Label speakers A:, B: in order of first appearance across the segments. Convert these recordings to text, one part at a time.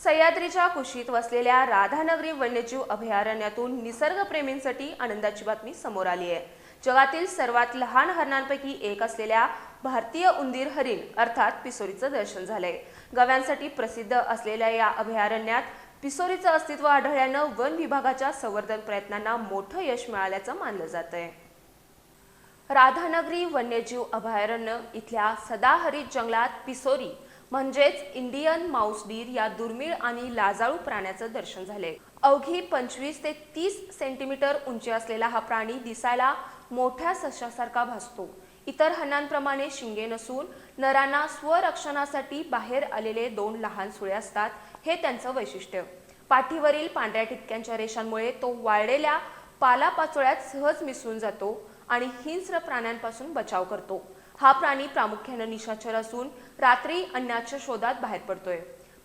A: सह्याद्रीच्या कुशीत वसलेल्या राधानगरी वन्यजीव अभयारण्यातून निसर्गप्रेमींसाठी आनंदाची बातमी समोर आली आहे। जगातील सर्वात लहान हरणांपैकी एक असलेल्या भारतीय उंदीर हरिण अर्थात पिसोरीचं दर्शन झालंय। गव्यांसाठी प्रसिद्ध असलेल्या या अभयारण्यात पिसोरीचं अस्तित्व आढळल्यानं वन विभागाच्या संवर्धन प्रयत्नांना मोठं यश मिळाल्याचं मानलं जातंय। राधानगरी वन्यजीव अभयारण्य इथल्या सदाहरित जंगलात पिसोरी म्हणजेच इंडियन माऊस डीर या दुर्मिळ आणि लाजाळू प्राण्याचं दर्शन झाले। अवघी 25 ते 30 सेंटीमीटर उंची असलेला हा प्राणी दिसायला मोठ्या सशासारखा भासतो। इतर हरणांप्रमाणे शिंगे नसून नरांना स्वरक्षणासाठी बाहेर आलेले 2 लहान सुळे असतात, हे त्यांचं वैशिष्ट्य। पाठीवरील पांढऱ्या ठिपक्यांच्या रेषांमुळे तो वाळलेल्या पालापाचोळ्यात सहज मिसळून जातो आणि हिंस्र प्राण्यांपासून बचाव करतो। हा प्राणी प्रामुख्याने निशाचर असून रात्री अन्नाच्या शोधात बाहेर पडतोय।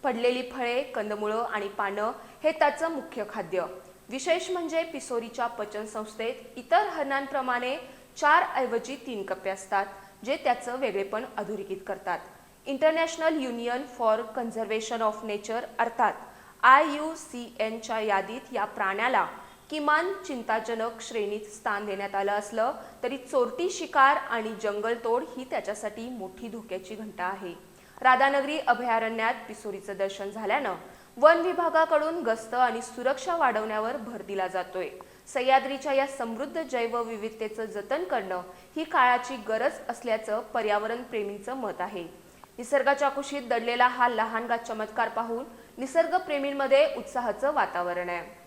A: पडलेली फळे, कंदमुळं आणि पानं हे त्याचं मुख्य खाद्य। विशेष म्हणजे पिसोरीच्या पचन संस्थेत इतर हरणांप्रमाणे 4 ऐवजी 3 कप्पे असतात, जे त्याचं वेगळेपण अधोरेखित करतात। International union for conservation of nature अर्थात IUCN च्या यादीत या प्राण्याला किमान चिंताजनक श्रेणीत स्थान देण्यात आलं असलं तरी चोरटी शिकार आणि जंगलतोड ही त्याच्यासाठी मोठी धोक्याची घंटा आहे। राधानगरी अभयारण्यात पिसोरीचं दर्शन झाल्यानं वन विभागाकडून गस्त आणि सुरक्षा वाढवण्यावर भर दिला जातोय। सह्याद्रीच्या या समृद्ध जैवविविधतेचं जतन करणं ही काळाची गरज असल्याचं पर्यावरण प्रेमींचं मत आहे। निसर्गाच्या कुशीत दडलेला हा लहानगा चमत्कार पाहून निसर्गप्रेमींमध्ये उत्साहाचं वातावरण आहे।